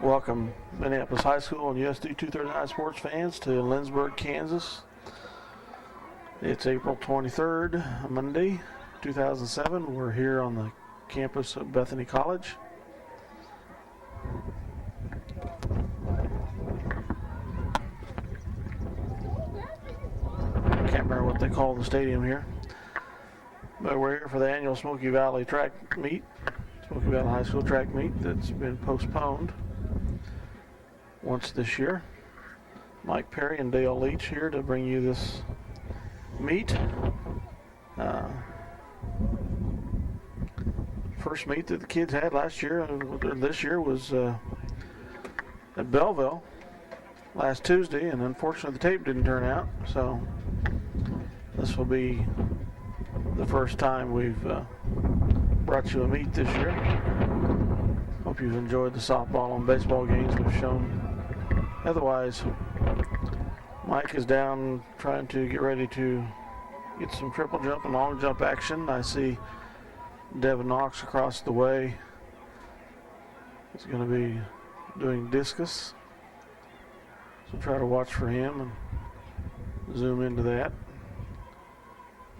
Welcome Minneapolis High School and USD 239 sports fans to Lindsborg, Kansas. It's April 23rd, Monday, 2007. We're here on the campus of Bethany College. Can't remember what they call the stadium here. But we're here for the annual Smoky Valley track meet, Smoky Valley High School track meet that's been postponed once this year. Mike Perry and Dale Leach here to bring you this meet. First meet that the kids had last year, or this year, was at Belleville last Tuesday, and unfortunately the tape didn't turn out, so this will be the first time we've brought you a meet this year. Hope you've enjoyed the softball and baseball games we've shown. Otherwise, Mike is down trying to get ready to get some triple jump and long jump action. I see Devin Knox across the way. He's going to be doing discus. So try to watch for him and zoom into that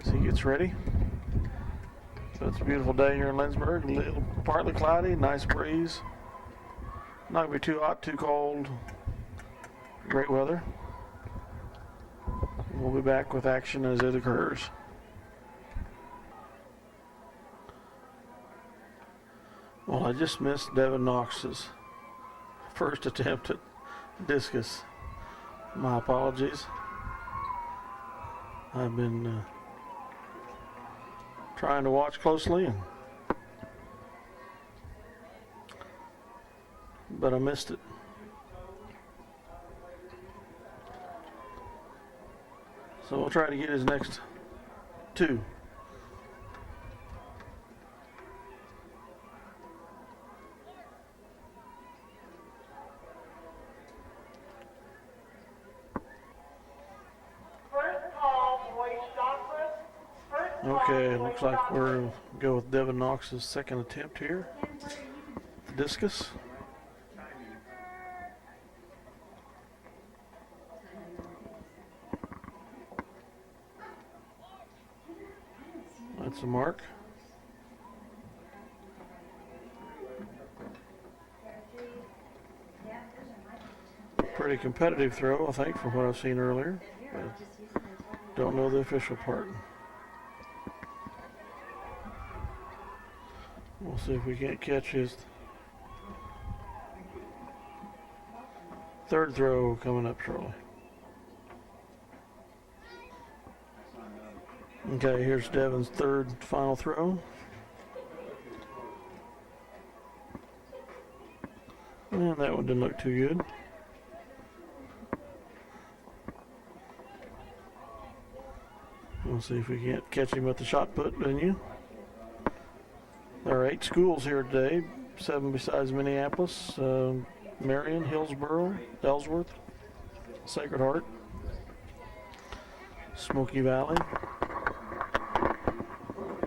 as he gets ready. So it's a beautiful day here in Lindsborg. A little partly cloudy, nice breeze. Not going to be too hot, too cold. Great weather. We'll be back with action as it occurs. Well, I just missed Devin Knox's first attempt at discus. My apologies. I've been trying to watch closely, but I missed it. So we'll try to get his next two. Okay, looks like we're going to go with Devin Knox's second attempt here. The discus. That's a mark. Pretty competitive throw, I think, from what I've seen earlier. But don't know the official part. We'll see if we can't catch his third throw coming up shortly. Okay, here's Devin's third final throw. And that one didn't look too good. We'll see if we can't catch him with the shot put, didn't you? There are 8 schools here today, 7 besides Minneapolis, Marion, Hillsboro, Ellsworth, Sacred Heart, Smoky Valley,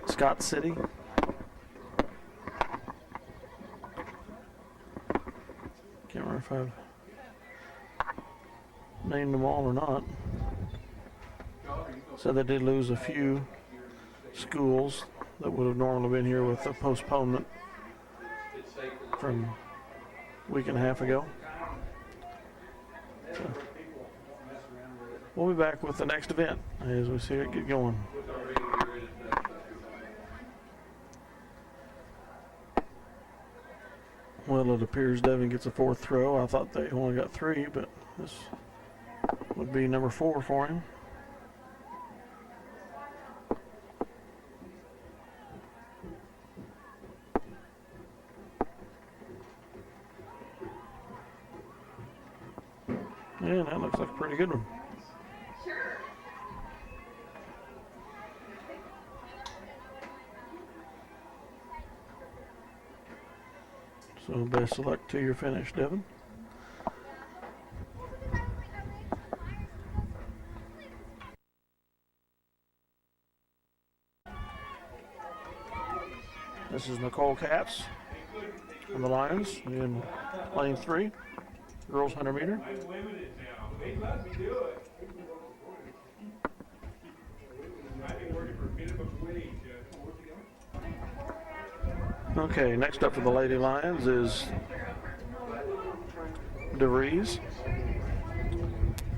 Scott City. Can't remember if I've named them all or not. So they did lose a few schools that would have normally been here with a postponement from a week and a half ago. So we'll be back with the next event as we see it get going. Well, it appears Devin gets a fourth throw. I thought they only got 3, but this would be number 4 for him. Yeah, that looks like a pretty good one. Sure. So best of luck to your finish, Devin. This is Nicole Katz on the Lions in lane 3, girls 100 meter. Okay, next up for the Lady Lions is DeVries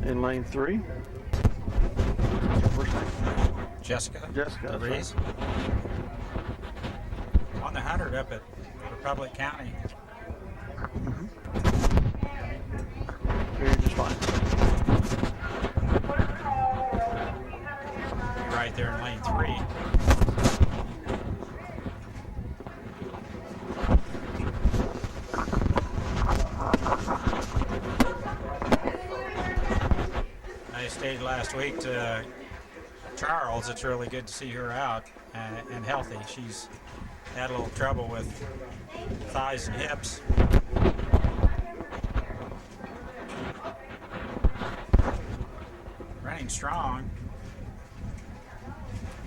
in lane 3. Jessica DeVries. On the 100 up at Republic County. You're just fine. Right there in lane 3. I stayed last week to Charles. It's really good to see her out and healthy. She's had a little trouble with thighs and hips. Running strong,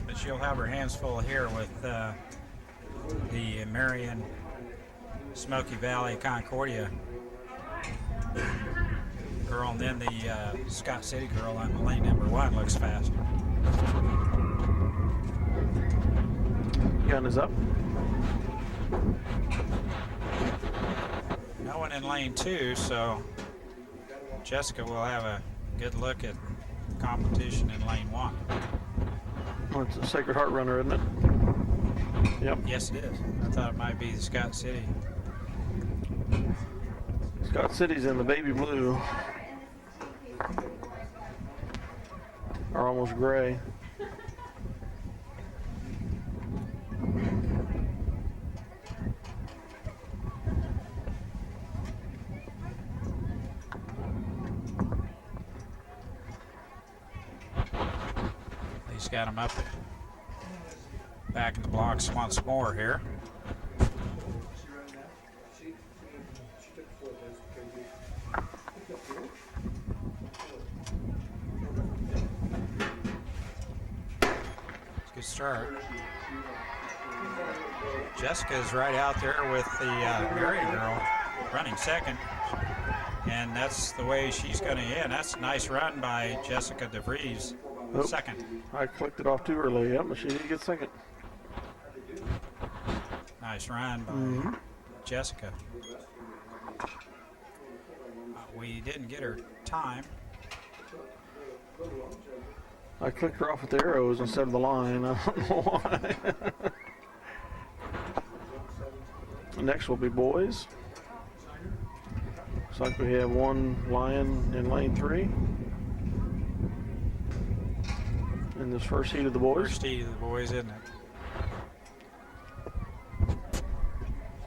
but she'll have her hands full here with the Marion Smoky Valley Concordia girl, and then the Scott City girl on lane number 1 looks fast. Gun is up. No one in lane 2, so Jessica will have a good look at competition in lane 1. Oh, it's a Sacred Heart runner, isn't it? Yep. Yes, it is. I thought it might be the Scott City. Scott City's in the baby blue. Or almost gray. He's got him up back in the blocks once more here. Good start. Jessica's right out there with the Marion girl running second, and that's the way she's going to end. That's a nice run by Jessica DeVries, second. I clicked it off too early. Yep, but she did get second. Nice run by Jessica. We didn't get her time. I clicked her off with the arrows instead of the line. I don't know why. Next will be boys. Looks like we have one lion in lane 3. In this first heat of the boys. First heat of the boys, isn't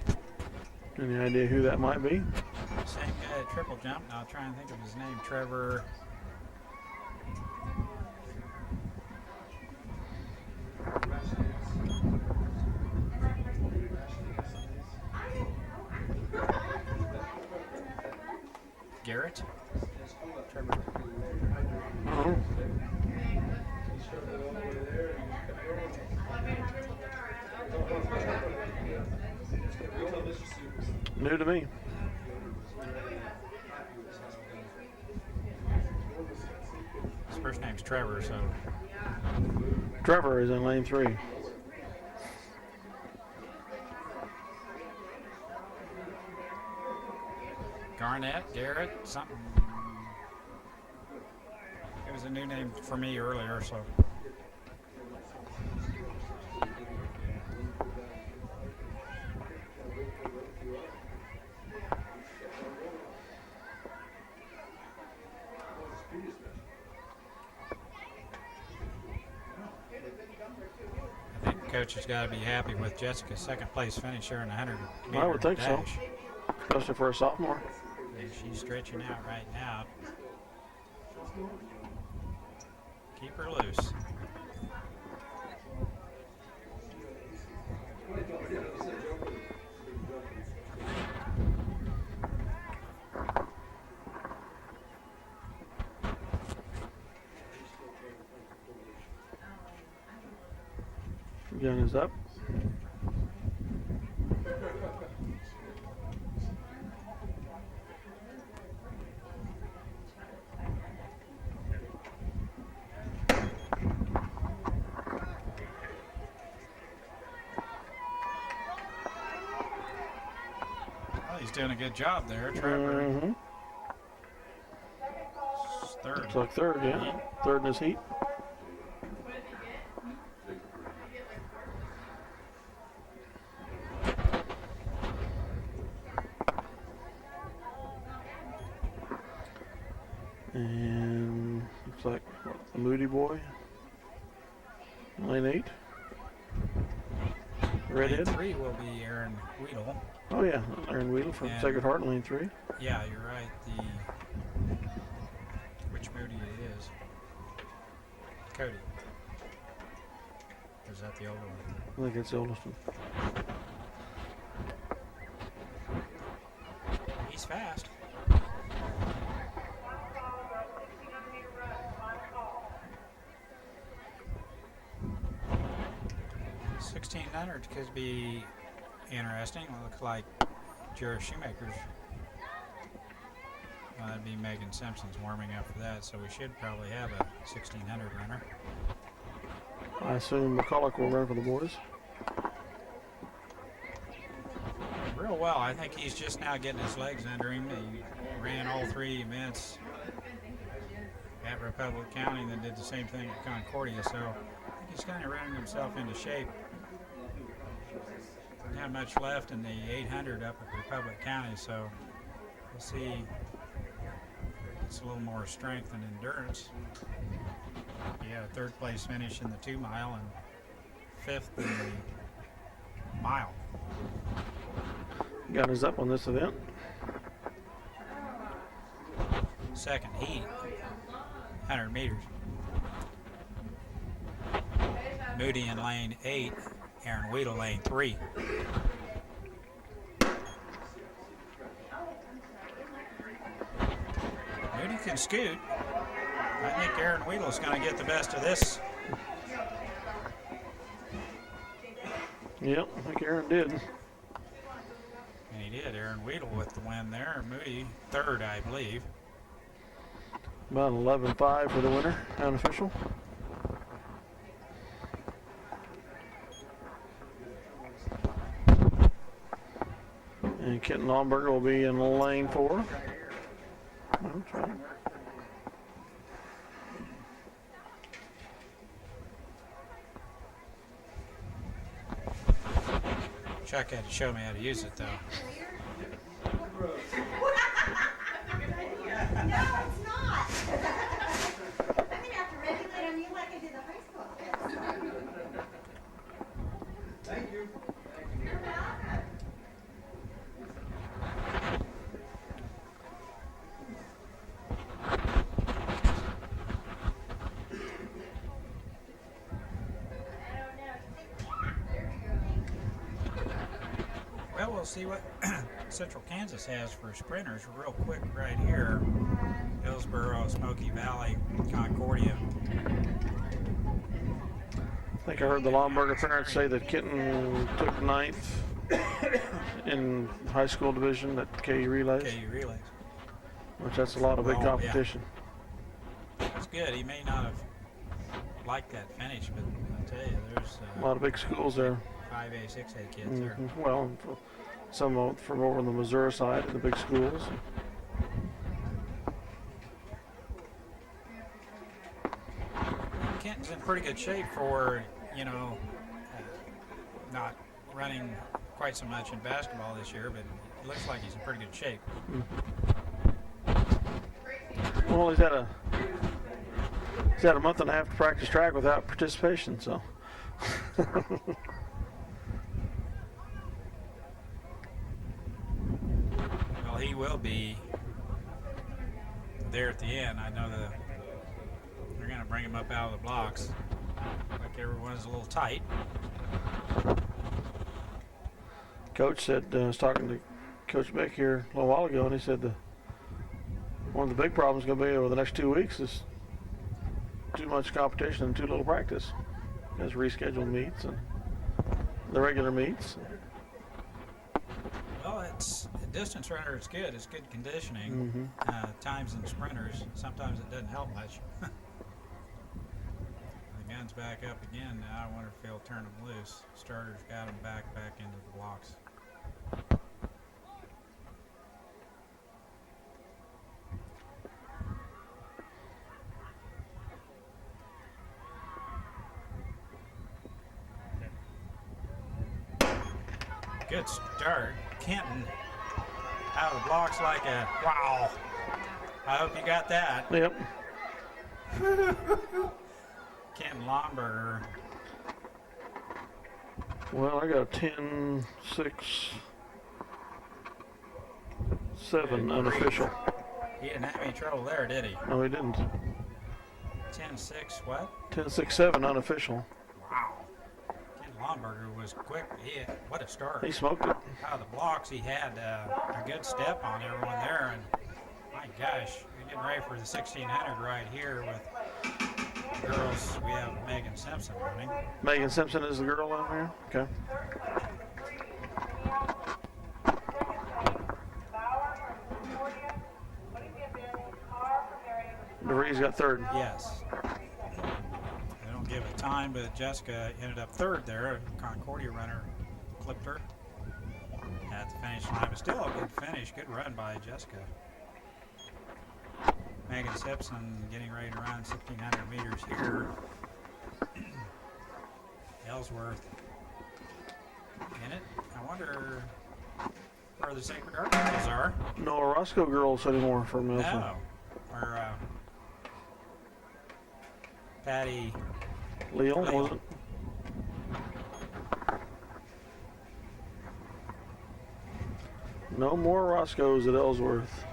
it? Any idea who that might be? Same guy at triple jump. I'll try and think of his name. Trevor. Garrett? Trevor. Oh. New to me. His first name's Trevor, so. Trevor is in lane 3. Garnett, Garrett, something. It was a new name for me earlier, so. I think the coach has got to be happy with Jessica's second place finish here in the 100 meter I would think dash. so, especially for a sophomore. And she's stretching out right now. Keep her loose. Gun is up. doing a good job there, Trevor. Mm-hmm. Third. Looks like third, yeah. Third in this heat. And looks like the Moody boy. Lane 8. Redhead. Lane 3 will be Aaron Weedle. Oh yeah, Aaron Weedle from And Sacred Heart, Lane 3. Yeah, you're right. Which Moody it is? Cody. Or is that the older one? I think it's the oldest one. He's fast. $1,600 could be interesting. Looks like Jared Shoemaker's. That'd be Megan Simpson's warming up for that, so we should probably have a 1,600 runner. I assume McCulloch will run for the boys. Real well. I think he's just now getting his legs under him. He ran all 3 events at Republic County and then did the same thing at Concordia, so I think he's kind of running himself into shape. Doesn't have much left in the 800 up at Republic County, so we'll see. It's a little more strength and endurance. He had a 3rd place finish in the 2 mile and 5th in the mile. Got his up on this event. 2nd heat, 100 meters. Moody in lane 8, Aaron Weedle lane 3. Moody can scoot. I think Aaron Weedle is going to get the best of this. Yep, I think Aaron did. And he did. Aaron Weedle with the win there. Moody 3rd, I believe. About 11.5 for the winner, unofficial. And Kenton Lomberger will be in lane 4. I'll try. Chuck had to show me how to use it, though. No, it's not. I'm going to have to regulate on you like I did the high school. Thank you. You're welcome. Well, we'll see what Central Kansas has for sprinters real quick right here. Hillsboro, Smoky Valley, Concordia. I think I heard the Lomberger parents say that Kenton took 9th in high school division at KU Relays, KU Relays. which that's a lot of big Well, yeah. competition. That's good. He may not have liked that finish, but I'll tell you, there's A lot of big schools there. 5A, 6A kids there. Mhm. Well, some from over on the Missouri side, the big schools. Kenton's in pretty good shape for, not running quite so much in basketball this year, but it looks like he's in pretty good shape. Well, he's had a month and a half to practice track without participation, so. Well, he will be there at the end. I know they're going to bring him up out of the blocks. Like everyone's a little tight. Coach said, I was talking to Coach Beck here a little while ago, and he said one of the big problems going to be over the next 2 weeks is too much competition and too little practice. Because rescheduled meets and the regular meets. Well, it's a distance runner. It's good. It's good conditioning. Times and sprinters, sometimes it doesn't help much. The gun's back up again now. I wonder if he'll turn them loose. Starter's got him back into the blocks. good start. Kenton out of the blocks like a wow. I hope you got that. Yep. Kenton Lomberger. Well, I got a 10, 6, 7 unofficial. He didn't have any trouble there, did he? No, he didn't. 10-6, what? 10, 6, 7 unofficial. Wow. Kenton Lomberger was quick. What a start. He smoked it. Out of the blocks, he had a good step on everyone there. And my gosh, we're getting ready for the 1600 right here with the girls. We have Megan Simpson running. Megan Simpson is the girl down here? Okay. DeVries got third. Yes. They don't give a time, but Jessica ended up third there. Concordia runner clipped her at the finish line. But still a good finish. Good run by Jessica. Megan Simpson getting ready to run 1,600 meters here. Ellsworth in it. I wonder where the Sacred Heart girls are. No Roscoe girls anymore for Milford. No. Or Patty Leal, was it? No more Roscoe's at Ellsworth.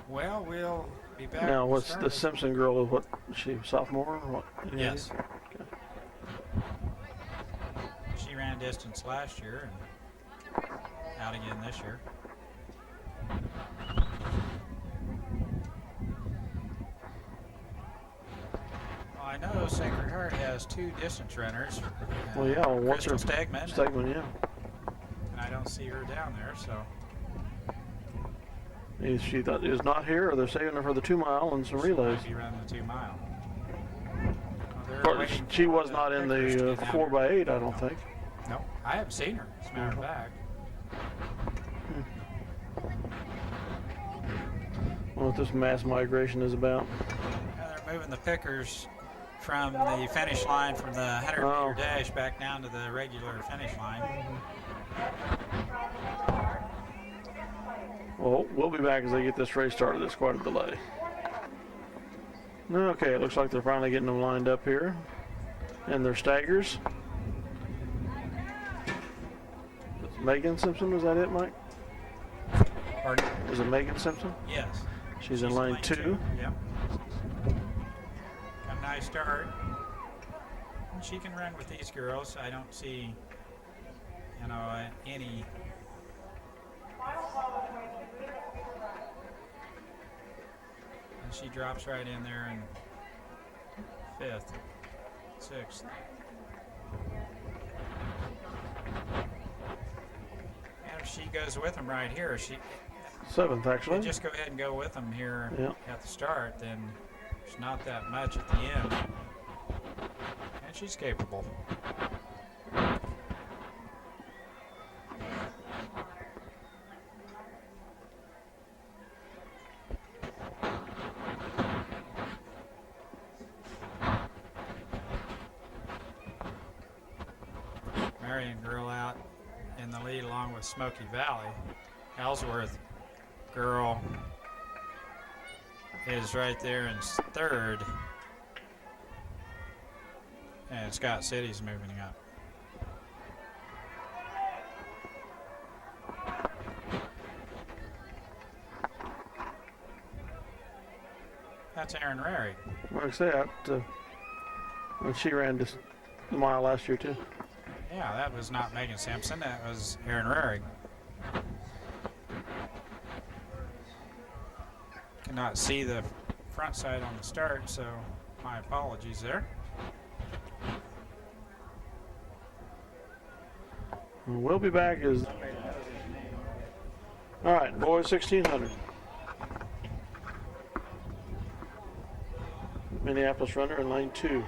Well, we'll be back. Now, what's started. the Simpson girl? What is she, sophomore or what? Any Yes. idea? She ran distance last year and out again this year. Well, I know Sacred Heart has 2 distance runners. Well, yeah, well, what's her Crystal Stegman. Stegman, yeah. And I don't see her down there, so. She is not here, or they're saving her for the 2 mile and some relays. She might be running the 2 mile. Well, Of course, she was not in the 4x8, I don't think. No, I haven't seen her, as a matter of fact. What this mass migration is about. They're moving the pickers from the finish line from the 100 meter dash back down to the regular finish line. Well, we'll be back as they get this race started. There's quite a delay. Okay, it looks like they're finally getting them lined up here. And their staggers. Megan Simpson, was that it, Mike? Pardon? Is it Megan Simpson? Yes. She's in lane 2. Yep. Got a nice start. And she can run with these girls. I don't see, any. And she drops right in there in 5th, 6th. And if she goes with them right here, 7th, actually. just go ahead and go with them here Yep. at the start, then it's not that much at the end. And she's capable. Marion girl out in the lead along with Smoky Valley. Ellsworth girl is right there in 3rd. And Scott City's moving up. That's Aaron Rary. Like I say, when she ran this mile last year, too. Yeah, that was not Megan Simpson. That was Aaron Rary. Cannot see the front side on the start, so my apologies there. We'll be back as... All right, boys, 1,600. Minneapolis runner in lane 2.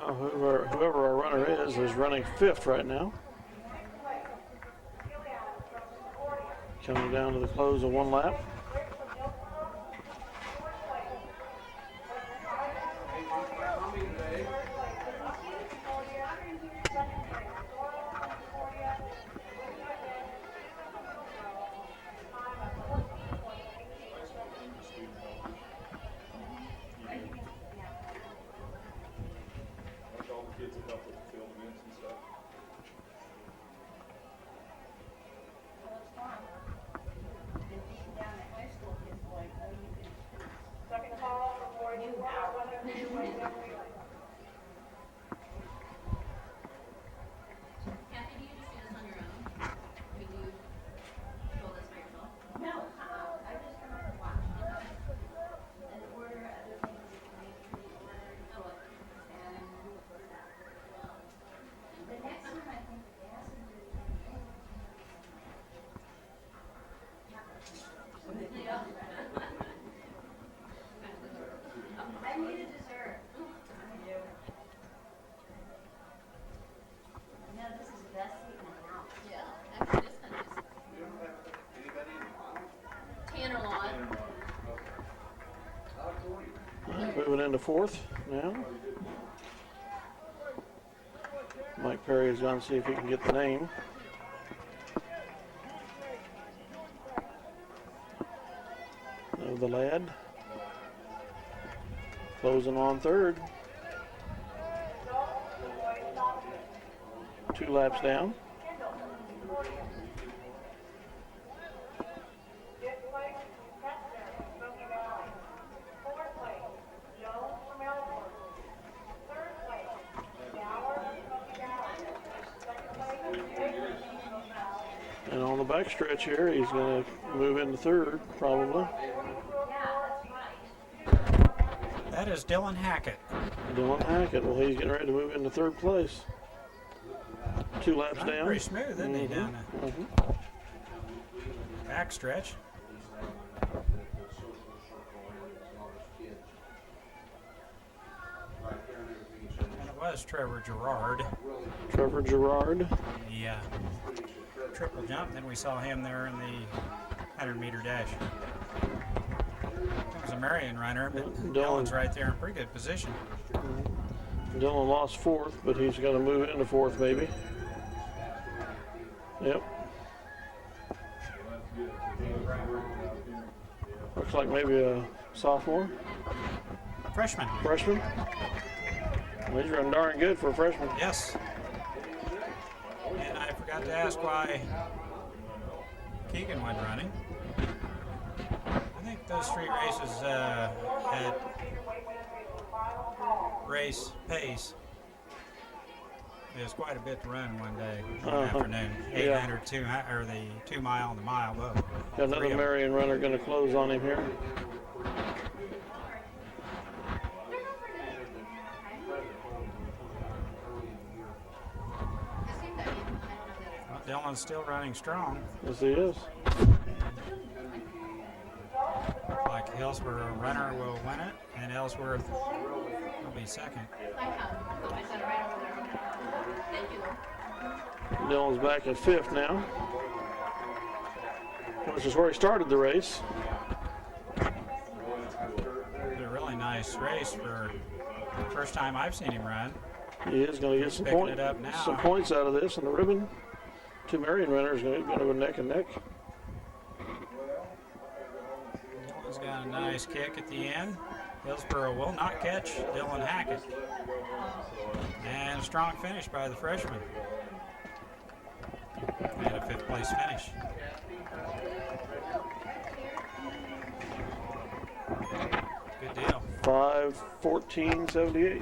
Well, whoever our runner is running 5th right now. Coming down to the close of 1 lap. Moving into 4th now. Mike Perry is going to see if he can get the name. Of the lad. Closing on 3rd. 2 laps down. And on the back stretch here, he's going to move into 3rd, probably. That is Dylan Hackett. Dylan Hackett. Well, he's getting ready to move into 3rd place. 2 laps down. Pretty smooth, isn't he, down the back stretch? And it was Trevor Gerard. Trevor Gerard. The triple jump. Then we saw him there in the 100-meter dash. It was a Marion runner, but Dylan's right there in pretty good position. Dylan lost 4th, but he's going to move into 4th maybe. Yep. Looks like maybe a sophomore. Freshman. Freshman. Well, he's running darn good for a freshman. Yes. And I forgot to ask why Keegan went running. I think those 3 races had race pace. There's quite a bit to run one day, one afternoon. 800, 200, or the 2 mile and the mile both. Got another Marion runner going to close on him here. Well, Dylan's still running strong. Yes, he is. Like Hillsborough runner will win it, and Ellsworth will be 2nd. Dylan's back at 5th now, which is where he started the race. It's a really nice race for the first time I've seen him run. He is going to get some points out of this, and the ribbon. 2 Marion runners going to go neck and neck. Dylan's got a nice kick at the end. Hillsborough will not catch Dylan Hackett. And a strong finish by the freshman. And a 5th place finish. Good deal. 5:14.78.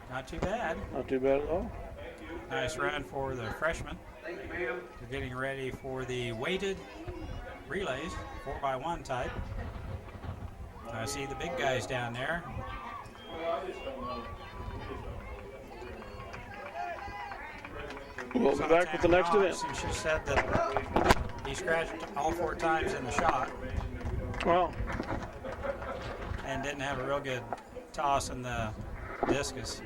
Not too bad. Not too bad at all. Nice run for the freshman. They're getting ready for the weighted relays, 4x1 type. I see the big guys down there. We'll be back with the next event. And she said that he scratched all 4 times in the shot. Well, and didn't have a real good toss in the discus.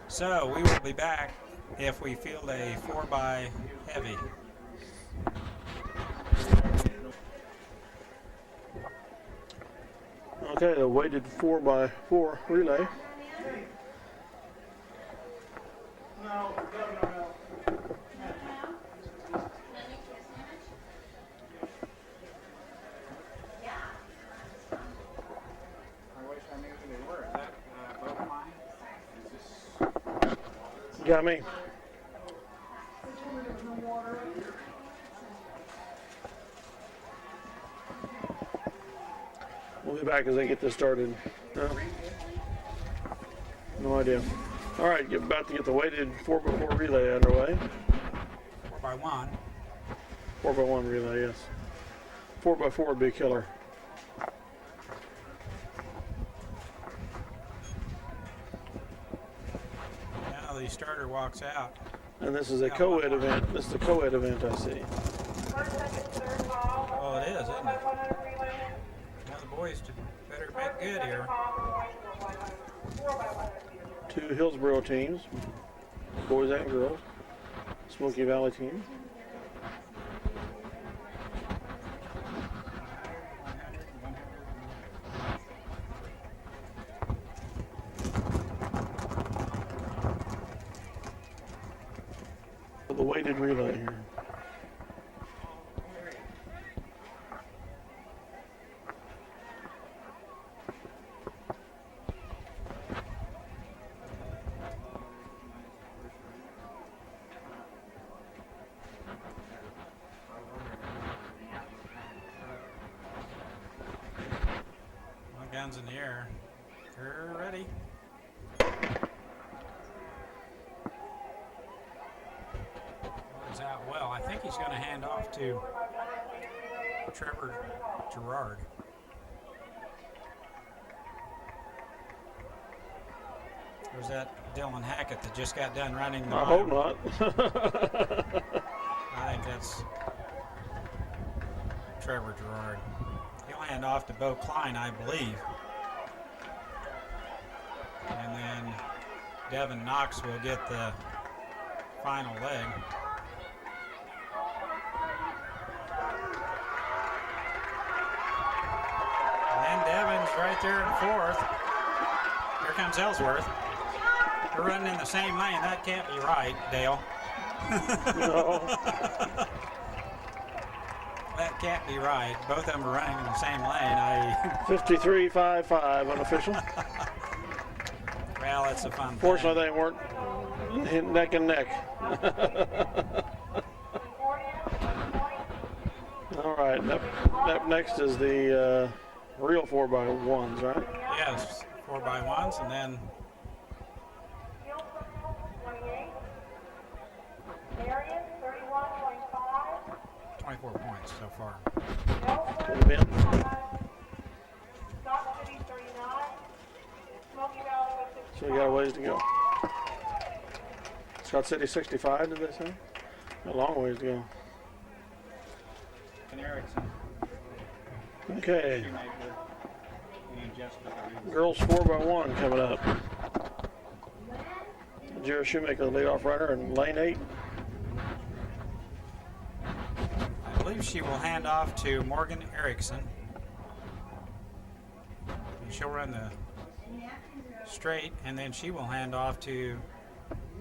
So we will be back if we field a 4x heavy. Okay, the weighted 4x4 relay. Got me. We'll be back as they get this started. No idea. All right, about to get the weighted 4x4 relay underway. 4x1. 4x1 relay, yes. 4x4 would be a killer. Now the starter walks out. And this is a co-ed event. This is a co-ed event, I see. Well, it is, isn't it? Now the boys better make good here. 2 Hillsboro teams, boys and girls. Smoky Valley team. The weighted relay here. Guns in the air. They're ready. Is out well. I think he's going to hand off to Trevor Gerard. Or is that Dylan Hackett that just got done running the I line? hope not. I think that's Trevor Gerard. He'll hand off to Bo Klein, I believe. And then Devin Knox will get the final leg. And Devin's right there in fourth. Here comes Ellsworth. They're running in the same lane. That can't be right, Dale. No. That can't be right. Both of them are running in the same lane. 53.55 unofficial. Well, it's a fun Fortunately, thing. they weren't neck and neck. All right, up next is the real 4x1s, right? Yes, 4x1s, and then 24 points so far. To the bin. So we got a ways to go. Scott City 65, did they say? A long ways to go. And Erickson. Okay. Girls 4x1 coming up. Jared Shoemaker, the leadoff runner, in lane 8. I believe she will hand off to Morgan Erickson. And she'll run the straight, and then she will hand off to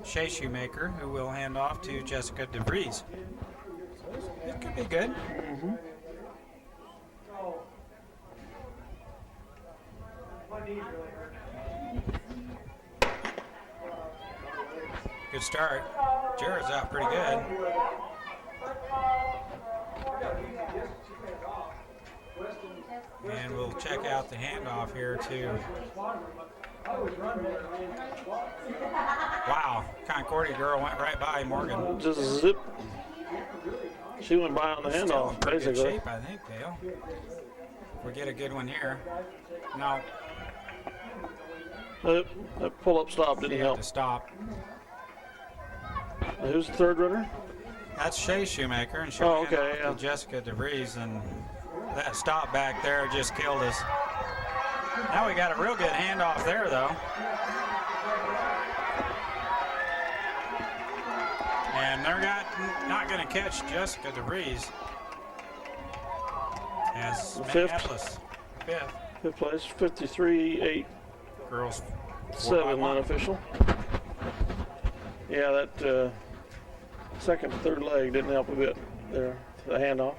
Shay Shoemaker, who will hand off to Jessica DeVries. So it could be good. Mm-hmm. Good start. Jared's out pretty good. And we'll check out the handoff here to... Wow, Concordia girl went right by Morgan. Just zip. She went by on the Still in handoff, pretty good basically. shape, I think, Dale. If we get a good one here. No, That pull-up stop she didn't had help. to stop. Who's the third runner? That's Shay Shoemaker, and she'll Oh, hand okay, off to Jessica DeVries, and that stop back there just killed us. Now we got a real good handoff there, though. And they're not going to catch Jessica DeVries as Minneapolis fifth. Fifth place, 53-8. Girls 7 unofficial. Yeah, that second, third leg didn't help a bit there. The handoff.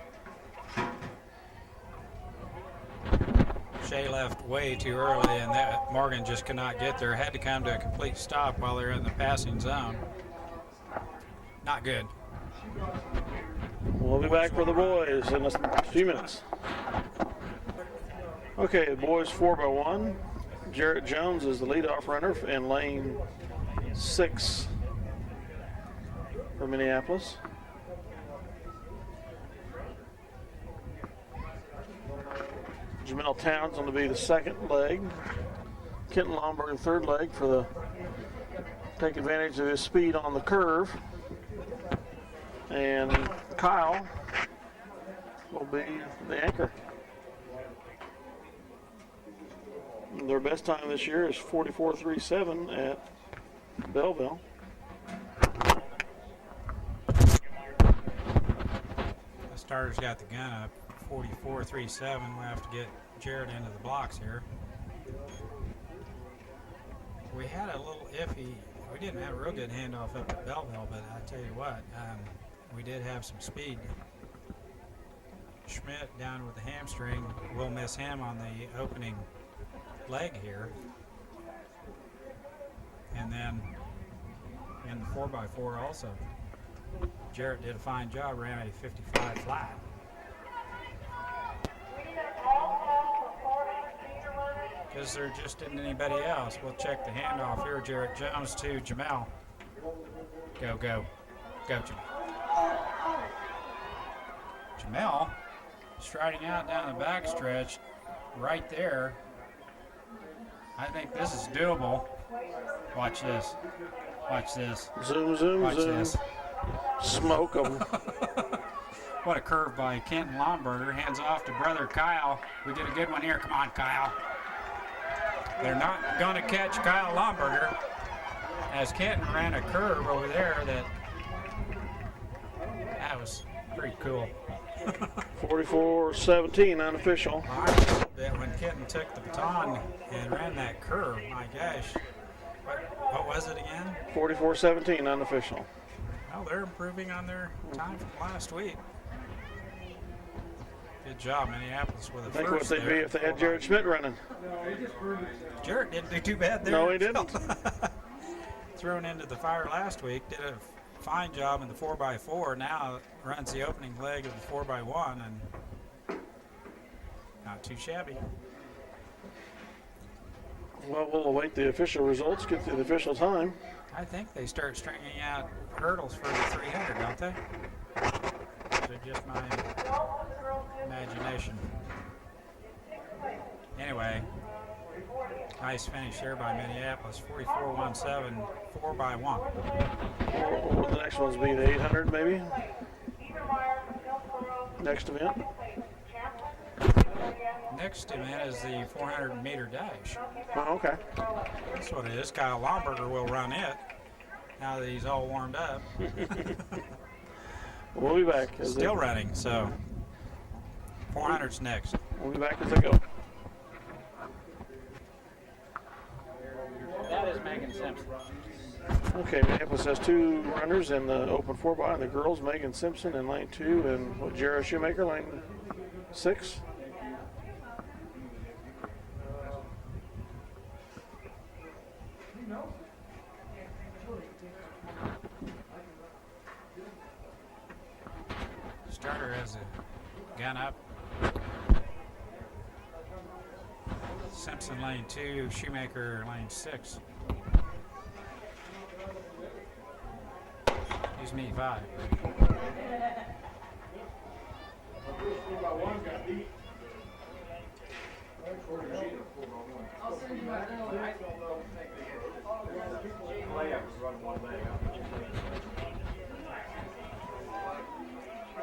Shea left way too early, and that Morgan just could not get there. Had to come to a complete stop while they're in the passing zone. Not good. We'll be back for the boys in a few minutes. Okay, the boys 4x1. Jarrett Jones is the leadoff runner in lane 6 for Minneapolis. Jamel Towns going to be the second leg. Kenton Lomberg third leg for the take advantage of his speed on the curve. And Kyle will be the anchor. Their best time this year is 44.37 at Belleville. The starter's got the gun up, 44.37. We'll have to get Jared into the blocks here. We had a little iffy. We didn't have a real good handoff up at Belleville, but I tell you what, we did have some speed. Schmidt down with the hamstring. We'll miss him on the opening leg here. And then in the 4x4 also, Jarrett did a fine job, ran a 55 flat. Because there just isn't anybody else. We'll check the handoff here. Jarrett Jones to Jamel. Go, go. Go, Jamel. Jamel striding out down the backstretch right there. I think this is doable. Watch this. Watch this. Zoom, zoom, Watch zoom. this. Smoke them. What a curve by Kenton Lomberger. Hands off to brother Kyle. We did a good one here. Come on, Kyle. They're not going to catch Kyle Lomberger as Kenton ran a curve over there that was pretty cool. 44-17 unofficial. I liked a little bit when Kenton took the baton and ran that curve. My gosh. What was it again? 44-17 unofficial. Well, they're improving on their time from last week. Good job, Minneapolis, with a Think first what they'd be if they had Jared Schmidt running. Jarrett didn't do too bad there. No, he didn't. Thrown into the fire last week, did a fine job in the 4x4. Now runs the opening leg of the 4x1 and not too shabby. Well, we'll await the official results, get to the official time. I think they start stringing out hurdles for the 300, don't they? Or just my imagination. Anyway, nice finish there by Minneapolis. 44.17, 4x1. What will the next ones be? The 800 maybe? Next event? Next event is the 400-meter dash. Oh, okay. That's what it is. Kyle Lomberger will run it now that he's all warmed up. We'll be back. Still running, so 400's next. We'll be back as they go. That is Megan Simpson. Okay, Minneapolis has two runners in the open 4x, and the girls, Megan Simpson in lane 2, and Jared Shoemaker, lane 6. Starter has a gun up. Simpson lane 2, Shoemaker lane 6. He's me 5.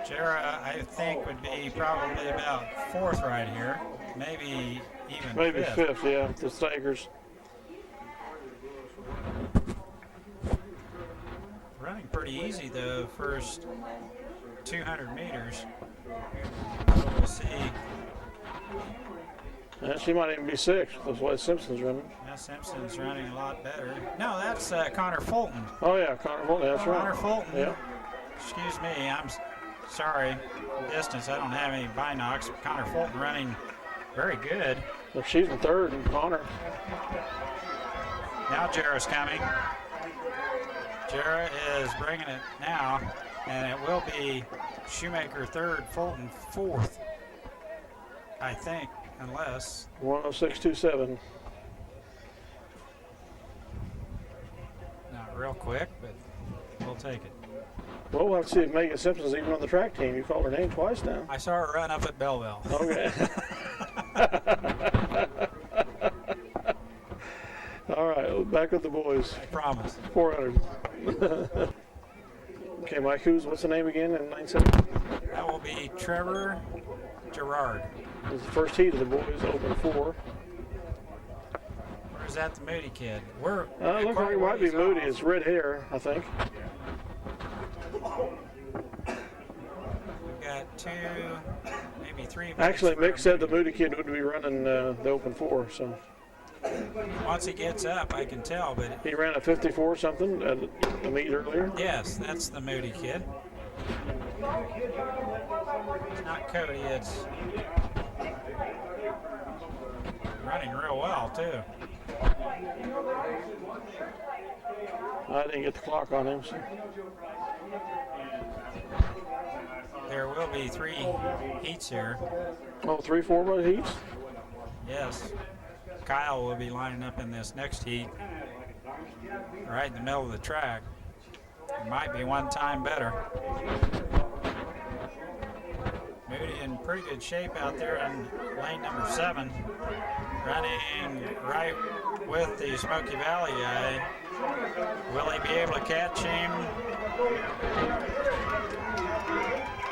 Jara, I think, would be probably about 4th right here. Maybe even Maybe fifth. fifth, yeah, the Staggers. Running pretty easy the first 200 meters. We'll see. She might even be sixth. That's why Simpson's running. Now Simpson's running a lot better. No, that's Connor Fulton. Oh yeah, Connor Fulton. That's right. Connor Fulton. Yeah. Excuse me, I'm sorry. Distance, I don't have any binocs. Connor Fulton running very good. Well, she's in third, and Connor. Now Jarrah's coming. Jarrah is bringing it now, and it will be Shoemaker third, Fulton fourth, I think, unless. 106.27. Not real quick, but we'll take it. Well, we'll have to see if Megan Simpson's even on the track team. You called her name twice now. I saw her run up at Belleville. Okay. All right, back with the boys. I promise. 400. Okay, Mike, what's the name again in 97? That will be Trevor Gerard. This is the first heat of the boys, open 4. Or is that the Moody kid? We're It looks like it might be Moody. It's red hair, I think. We've got 2, maybe 3. Actually, Mick said the Moody kid would be running the open 4, so. Once he gets up, I can tell, but He ran a 54 something at the meet earlier. yes, that's the Moody kid. It's not Cody, it's running real well, too. I didn't get the clock on him, so. There will be 3 heats here. Oh, 3-4 by heats? Yes. Kyle will be lining up in this next heat, right in the middle of the track. It might be one time better. Moody in pretty good shape out there in lane number 7, running right with the Smoky Valley guy. Will he be able to catch him?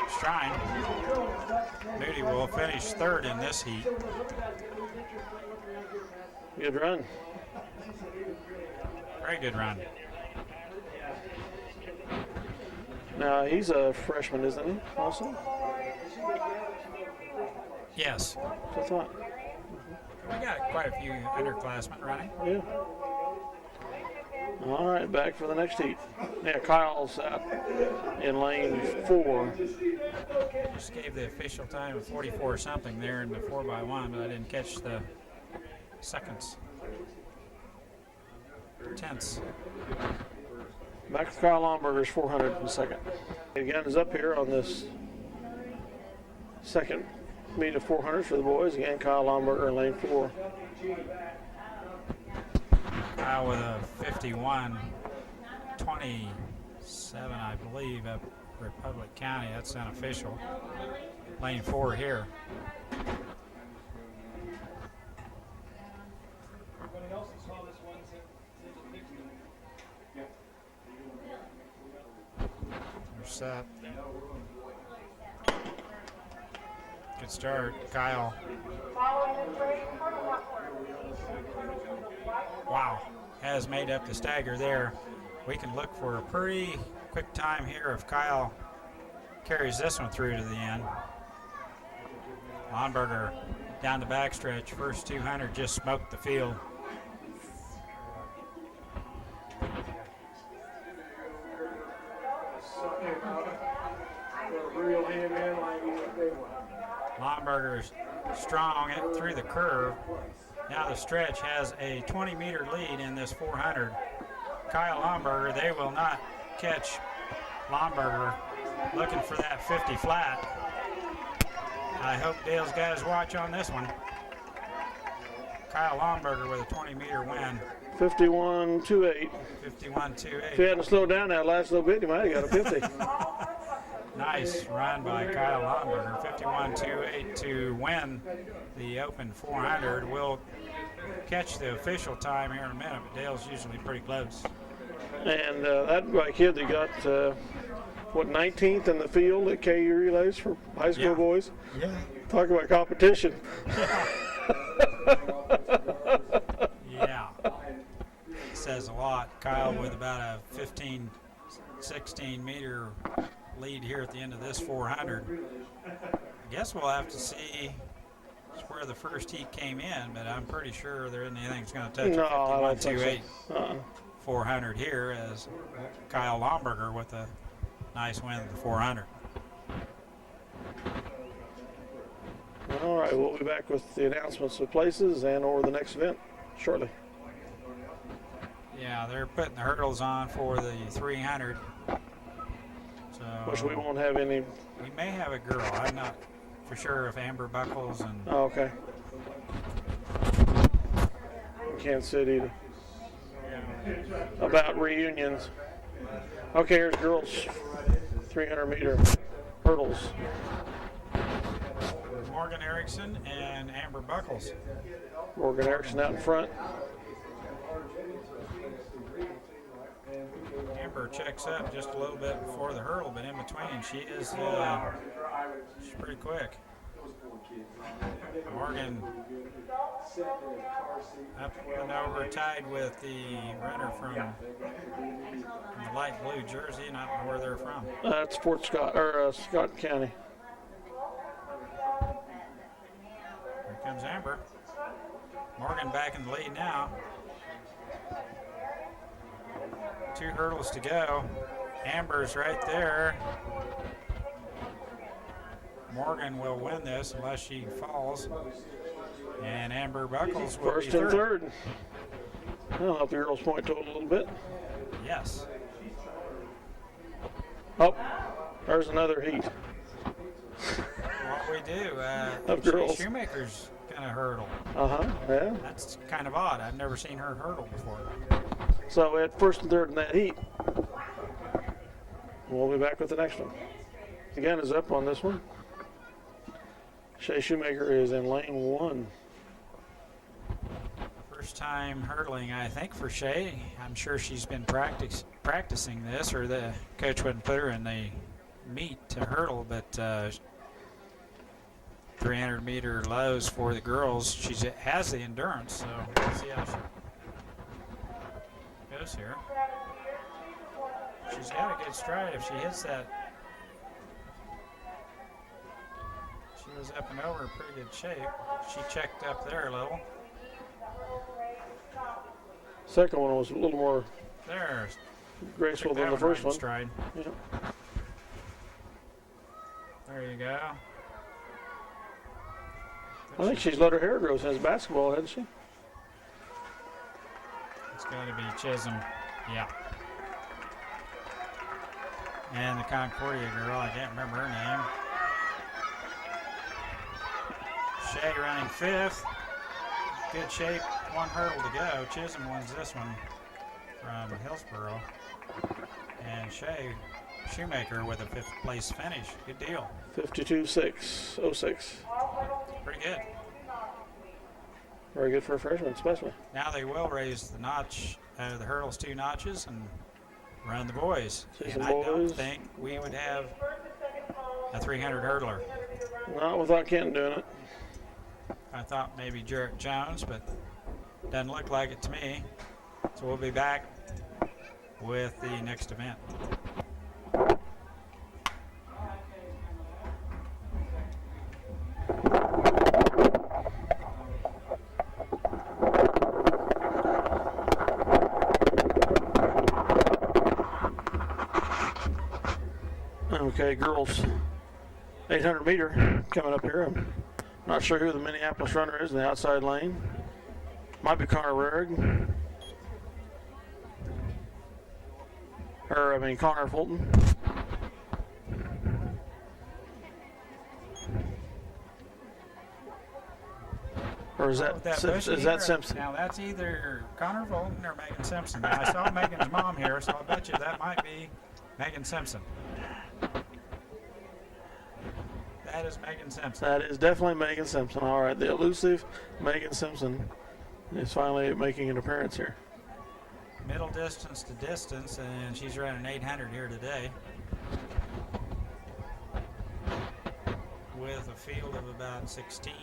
He's trying. Moody will finish third in this heat. Good run. Very good run. Now, he's a freshman, isn't he, also? Yes. That's what I thought. We got quite a few underclassmen running. Yeah. All right, back for the next heat. Yeah, Kyle's out in lane 4. Just gave the official time of 44 something there in the 4x1, but I didn't catch the seconds. Tenths. Back to Kyle Lomberger's 400 in a second. Again, is up here on this second meet of 400s for the boys. Again, Kyle Lomberger in lane 4. Kyle with a 51.27, I believe, up Republic County. That's unofficial. Lane 4 here. They're set. Good start, Kyle. Wow, has made up the stagger there. We can look for a pretty quick time here if Kyle carries this one through to the end. Lonberger down the backstretch, first 200 just smoked the field. Lonberger's strong it through the curve. Now the stretch has a 20-meter lead in this 400. Kyle Lonberger, they will not catch Lonberger looking for that 50 flat. I hope Dale's got his watch on this one. Kyle Lonberger with a 20-meter win. 51.28. 51.28. If he hadn't slowed down that last little bit, he might have got a 50. Nice run by Kyle Lonberger. 51.28 to win the Open 400. We'll catch the official time here in a minute, but Dale's usually pretty close. And that kid that got, 19th in the field at KU relays for high school boys? Yeah. Talk about competition. Yeah. Says a lot. Kyle with about a 15, 16 meter lead here at the end of this 400. I guess we'll have to see where the first heat came in, but I'm pretty sure there isn't anything that's going to touch No, a I don't think 51.28 so. 400 here as Kyle Lomberger with a nice win at the 400. All right, we'll be back with the announcements of places and or the next event shortly. Yeah, they're putting the hurdles on for the 300. So Which we won't have any. we may have a girl. I'm not for sure if Amber Buckles and Oh, okay. Kansas City. About reunions. Okay, here's girls 300 meter hurdles. Morgan Erickson and Amber Buckles. Morgan Erickson out in front. Amber checks up just a little bit before the hurdle, but in between she's pretty quick. Morgan up and over tied with the runner from the light blue jersey, not know where they're from. That's Fort Scott or Scott County. Here comes Amber. Morgan back in the lead now. 2 hurdles to go. Amber's right there. Morgan will win this unless she falls. And Amber Buckles will First be and third. That'll help the girls' point total a little bit. Yes. Oh, there's another heat. What we do, Of girls. Shoemaker's gonna hurdle. Yeah. That's kind of odd. I've never seen her hurdle before. So we had first and third in that heat. We'll be back with the next one. Again is up on this one. Shay Shoemaker is in lane 1. First time hurdling, I think, for Shay. I'm sure she's been practicing this, or the coach wouldn't put her in the meet to hurdle, but 300 meter lows for the girls. She has the endurance, so let's see how she goes here. She's got a good stride if she hits that. She was up and over in pretty good shape. She checked up there a little. Second one was a little more There's graceful took than that the first right in one. stride. Yeah. There you go. I think she's let her hair grow since basketball, hasn't she? It's got to be Chisholm. Yeah. And the Concordia girl, I can't remember her name. Shay running 5th. Good shape. 1 hurdle to go. Chisholm wins this one from Hillsboro. And Shay Shoemaker with a 5th place finish. Good deal. 52.606. Pretty good. Very good for a freshman, especially. Now they will raise the notch, the hurdles 2 notches, and run the boys. See And some I don't boys. think we would have a 300 hurdler. Not without Kenton doing it. I thought maybe Jarrett Jones, but doesn't look like it to me. So we'll be back with the next event. Okay, girls 800 meter coming up here. I'm not sure who the Minneapolis runner is in the outside lane. Might be Connor Rarig. Connor Fulton. Or is that, bushy is that hair. Simpson? Now that's either Connor Fulton or Megan Simpson. Now, I saw Megan's mom here, so I bet you that might be Megan Simpson. That is Megan Simpson. That is definitely Megan Simpson. All right, the elusive Megan Simpson is finally making an appearance here. Middle distance to distance, and she's running 800 here today. With a field of about 16.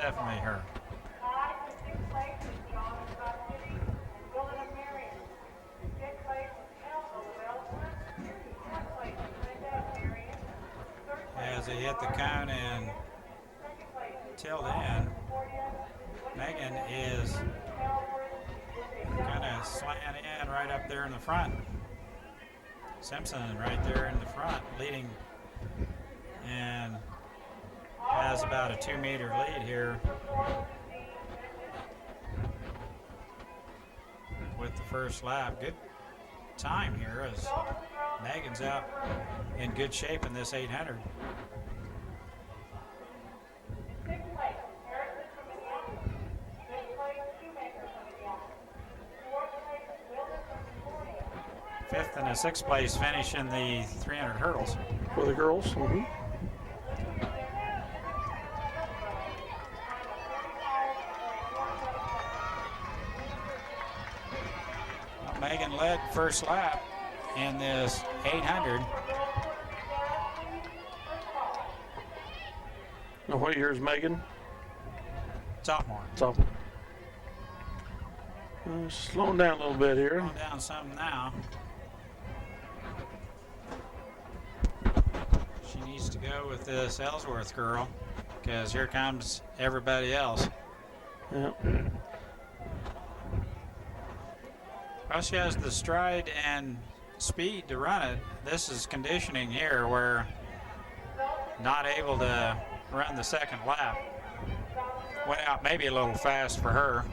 definitely her. As they hit the cone and till then, Megan is kind of slant in right up there in the front. Simpson right there in the front leading and has about a 2-meter lead here with the first lap. Good time here as Megan's out in good shape in this 800. Fifth and a sixth place finish in the 300 hurdles. For the girls. Mm-hmm. Well, Megan led first lap in this 800. Now, what year is Megan? Sophomore. Sophomore. Slowing down a little bit here. Slowing down some now. She needs to go with this Ellsworth girl because here comes everybody else. Yeah. Well, she has the stride and speed to run it. This is conditioning here where not able to run the second lap. Went out maybe a little fast for her.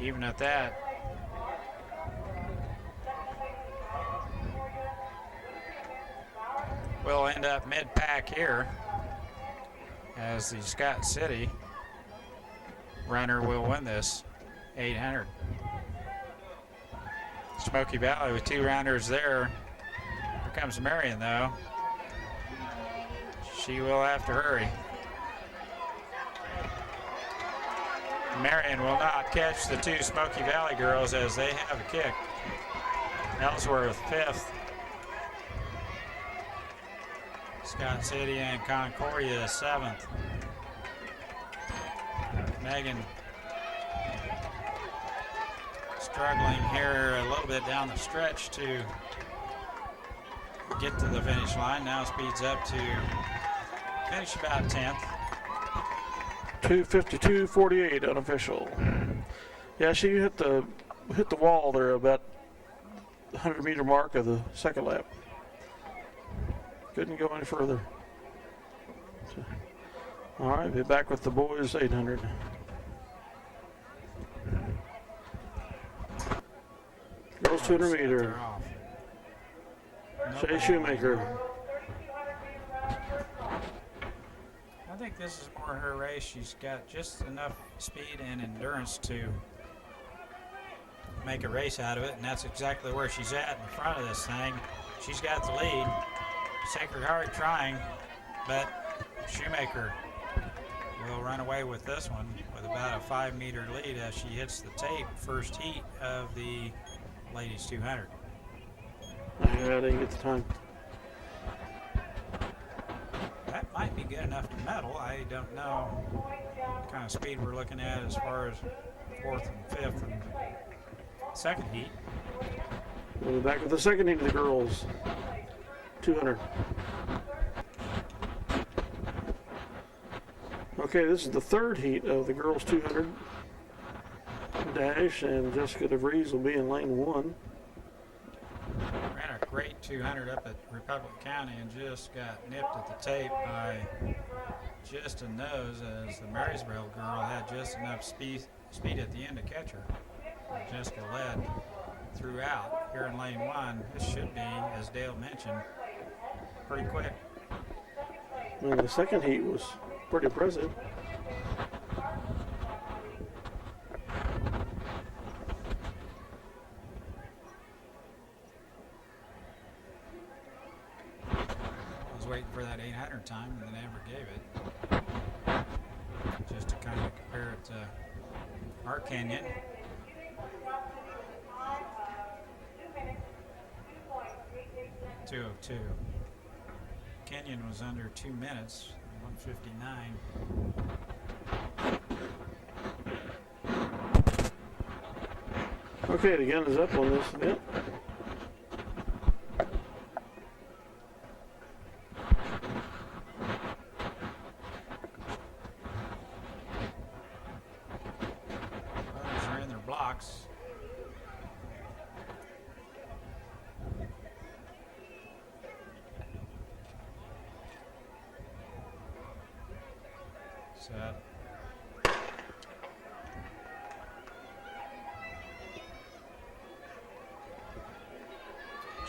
Even at that. We'll end up mid-pack here as the Scott City runner will win this 800. Smoky Valley with 2 rounders there. Here comes Marion though. She will have to hurry. Marion will not catch the 2 Smoky Valley girls as they have a kick. Ellsworth 5th. Scott City and Concordia 7th. Megan struggling here a little bit down the stretch to get to the finish line. Now speeds up to finish about 10th. 2:52.48 unofficial. Yeah, she hit the wall there about the 100-meter mark of the second lap. Couldn't go any further. So, all right, be back with the boys 800. Girls 200 meter. Shay Shoemaker. I think this is more her race. She's got just enough speed and endurance to make a race out of it, and that's exactly where she's at in front of this thing. She's got the lead. Sacred Heart trying, but Shoemaker will run away with this one with about a 5-meter lead as she hits the tape first heat of the ladies 200. Yeah, I didn't get the time. That might be good enough to medal. I don't know what kind of speed we're looking at as far as 4th and 5th and second heat. We'll be back with the second heat of the girls 200. Okay, this is the third heat of the girls 200 dash, and Jessica DeVries will be in lane 1. Ran a great 200 up at Republic County and just got nipped at the tape by just a nose as the Marysville girl had just enough speed at the end to catch her. Jessica led throughout here in lane 1. This should be, as Dale mentioned, pretty quick. Well, the second heat was pretty impressive. I was waiting for that 800 time and they never gave it. Just to kind of compare it to our Kenyan. 2:02. Kenyon was under 2 minutes, 1:59. Okay, the gun is up on this. Yep. Others are in their blocks. Set.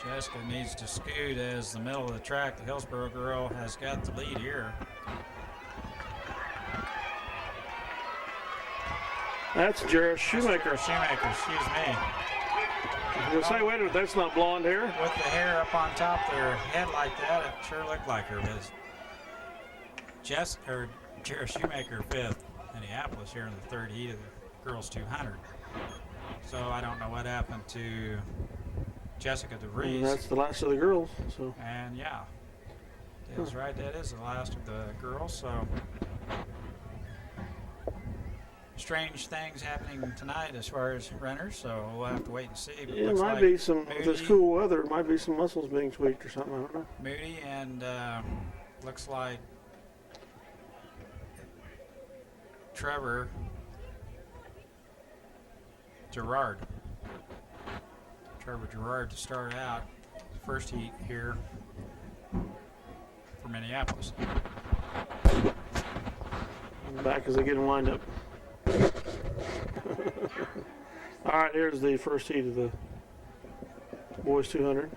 Jessica needs to scoot as the middle of the track. The Hillsboro girl has got the lead here. That's Jarrett Shoemaker. Shoemaker, excuse me. You'll say, wait a minute, that's not blonde hair. With the hair up on top of their head like that, it sure looked like her. But Jarrett Shoemaker fifth, Minneapolis here in the third heat of the girls 200. So I don't know what happened to Jessica DeVries. And that's the last of the girls. So. And yeah, that's right. That is the last of the girls. So strange things happening tonight as far as runners. So we'll have to wait and see. But Yeah, it looks might like be some, with this Moody- cool weather, it might be some muscles being tweaked or something. I don't know. Moody and looks like Trevor Gerard to start out first heat here for Minneapolis. Back as they get lined up. All right, here's the first heat of the boys 200.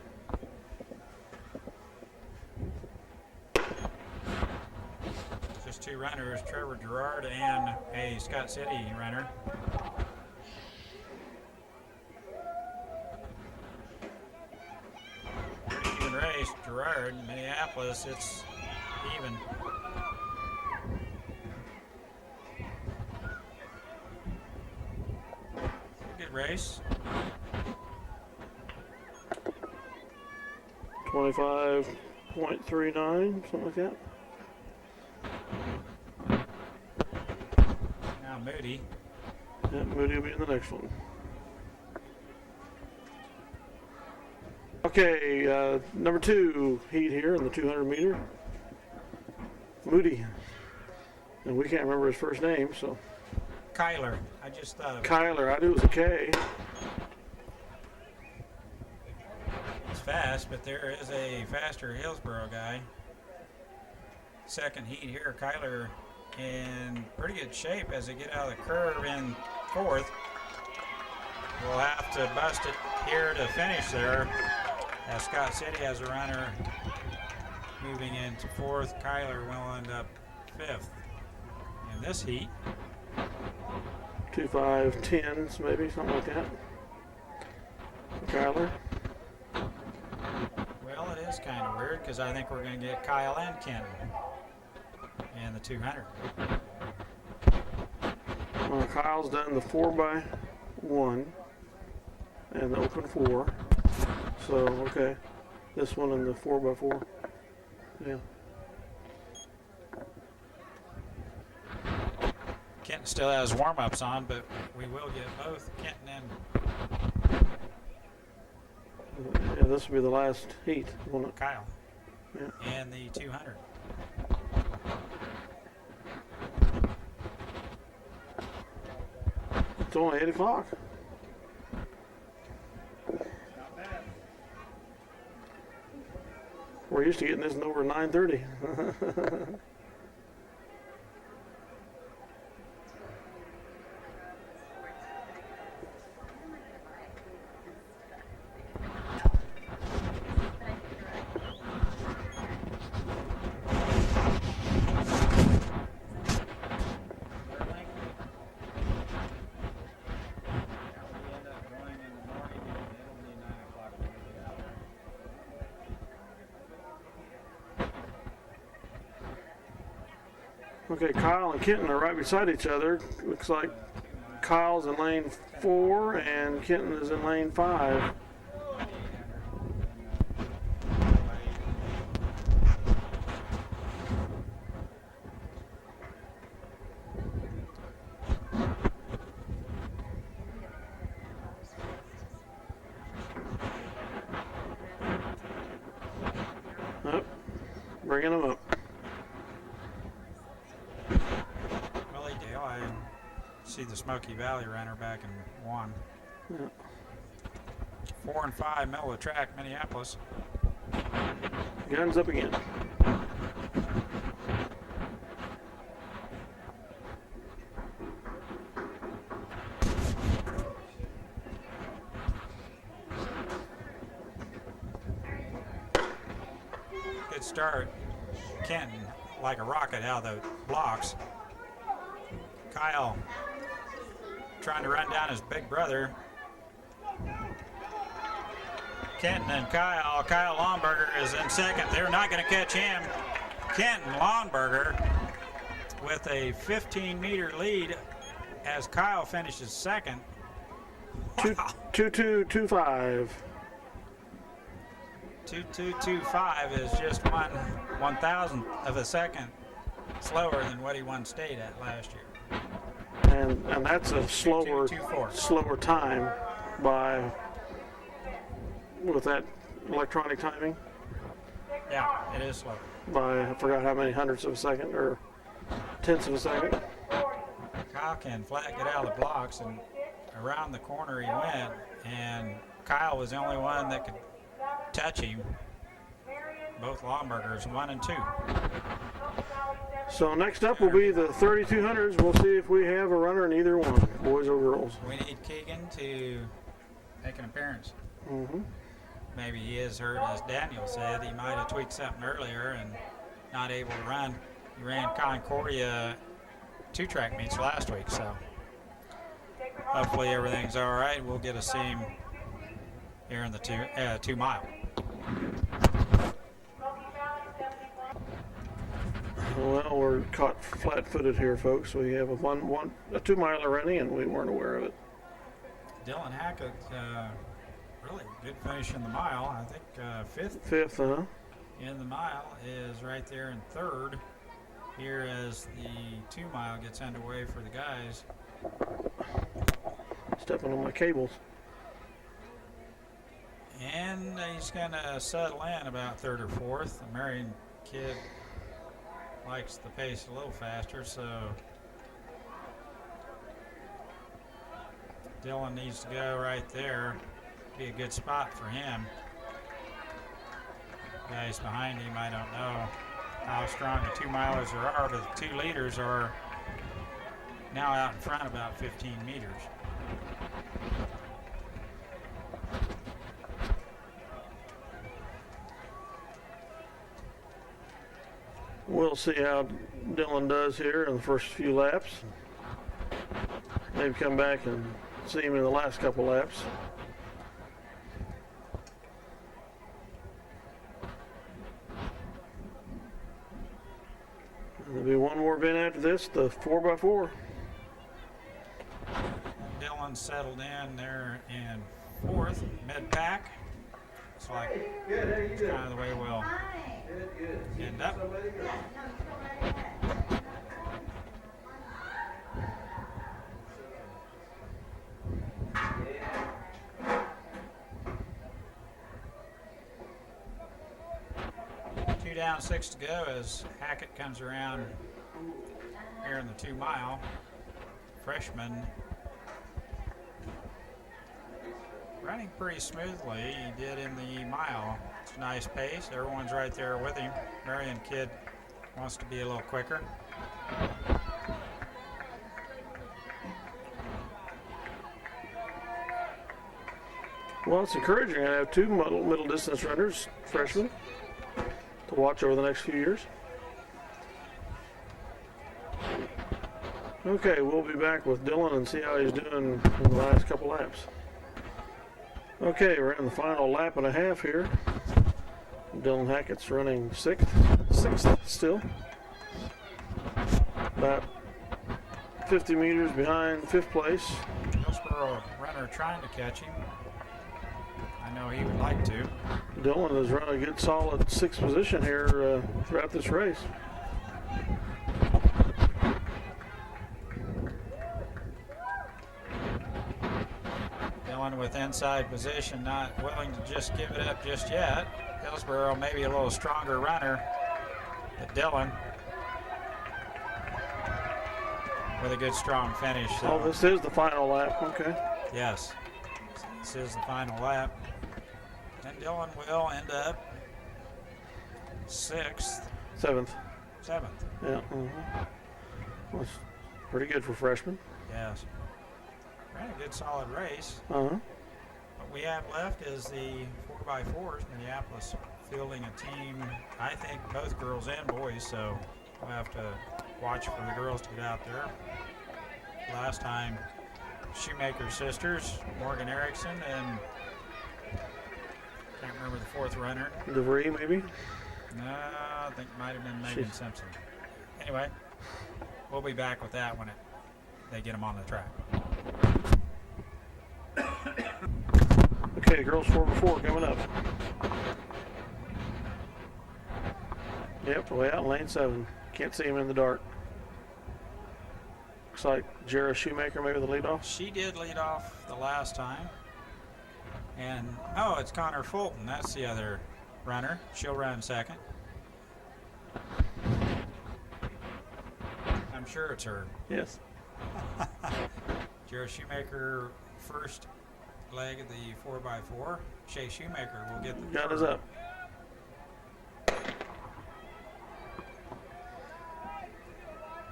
Just two runners, Trevor Gerard and a Scott City runner. Even race, Gerard, Minneapolis, it's even. Good race. 25.39, something like that. Now Moody. Yeah, Moody will be in the next one. Okay, number 2 heat here in the 200 meter. Moody. And we can't remember his first name, so. Kyler. I just thought of it. Kyler, I knew it was a K. It's fast, but there is a faster Hillsboro guy. Second heat here, Kyler in pretty good shape as they get out of the curve in fourth. We'll have to bust it here to finish there. As Scott City has a runner moving into fourth. Kyler will end up fifth in this heat. 2.5.10s, maybe, something like that. Kyler. Well, it is kind of weird because I think we're going to get Kyle and Kenton in the 200. Well, Kyle's done the 4x1 and the open 4. So, okay. This one and the 4x4. Yeah. Kenton still has warm-ups on, but we will get both Kenton and Yeah, this will be the last heat, won't it? Kyle Yeah. in the 200. It's only 8 o'clock. We're used to getting this over 9:30. Okay, Kyle and Kenton are right beside each other. Looks like Kyle's in lane 4 and Kenton is in lane 5. bringing them up. Willie Dale, I see the Smoky Valley runner back in 1. Yeah. 4 and 5, middle of the track, Minneapolis. Guns up again. Good start. Kenton, like a rocket out of the blocks. Kyle trying to run down his big brother. Kenton and Kyle. Kyle Lomberger is in second. They're not going to catch him. Kenton Lomberger with a 15-meter lead as Kyle finishes second. 2-2-2-5. 2.225 is just 1/1000th of a second slower than what he won state at last year. And that's a slower 2.224. slower time by with that electronic timing Yeah, it is slower. by I forgot how many hundredths of a second or tenths of a second. Kyle can flat get out of the blocks, and around the corner he went, and Kyle was the only one that could touch him. Both Lombergers, 1 and 2. So next up will be the 3200s. We'll see if we have a runner in either one, boys or girls. We need Keegan to make an appearance. Mm-hmm. Maybe he is hurt, as Daniel said. He might have tweaked something earlier and not able to run. He ran Concordia 2-track meets last week, so hopefully everything's all right. We'll get to see him here in the 2 mile. Well, we're caught flat-footed here, folks. We have a 2-miler running, and we weren't aware of it. Dylan Hackett, really good finish in the mile. I think fifth Fifth, in the mile, is right there in third. Here as the 2 mile gets underway for the guys. Stepping on my cables. And he's going to settle in about third or fourth. The Marion kid likes the pace a little faster, so Dylan needs to go right there. Be a good spot for him. Guys behind him, I don't know how strong the 2-milers are, but the 2 leaders are now out in front about 15 meters. We'll see how Dylan does here in the first few laps. Maybe come back and see him in the last couple laps. There'll be one more event after this, the 4x4. Dylan settled in there in fourth, mid-pack. Looks like it's kind of the way we'll end up. Two down, 6 to go as Hackett comes around here in the 2 mile. Freshman running pretty smoothly. He did in the mile. It's a nice pace. Everyone's right there with him. Marion kid wants to be a little quicker. Well, it's encouraging. I have 2 middle distance runners, freshmen, to watch over the next few years. Okay, we'll be back with Dylan and see how he's doing in the last couple laps. Okay, we're in the final lap and a half here. Dylan Hackett's running sixth still. About 50 meters behind 5th place. Hillsboro runner trying to catch him. I know he would like to. Dylan has run a good solid 6th position here throughout this race. Dylan with inside position, not willing to just give it up just yet. Hillsboro maybe a little stronger runner But Dylan with a good strong finish. Oh, this is the final lap. Okay. Yes, this is the final lap. And Dylan will end up 6th. Seventh. 7th. Yeah. Was pretty good for freshmen. Yes. Ran a good solid race. Uh-huh. What we have left is the 4x4s, Minneapolis fielding a team, I think both girls and boys, so we'll have to watch for the girls to get out there. Last time, Shoemaker sisters, Morgan Erickson and can't remember the fourth runner. DeVry, maybe? No, I think it might have been Megan Simpson. Anyway, we'll be back with that when they get them on the track. Okay, girls 4x4 coming up. Yep, way out in lane 7. Can't see him in the dark. Looks like Jara Shoemaker maybe the lead off. She did lead off the last time. And, oh, it's Connor Fulton. That's the other runner. She'll run second. I'm sure it's her. Yes. Jara Shoemaker first leg of the 4x4. Shay Shoemaker will get the Got us up.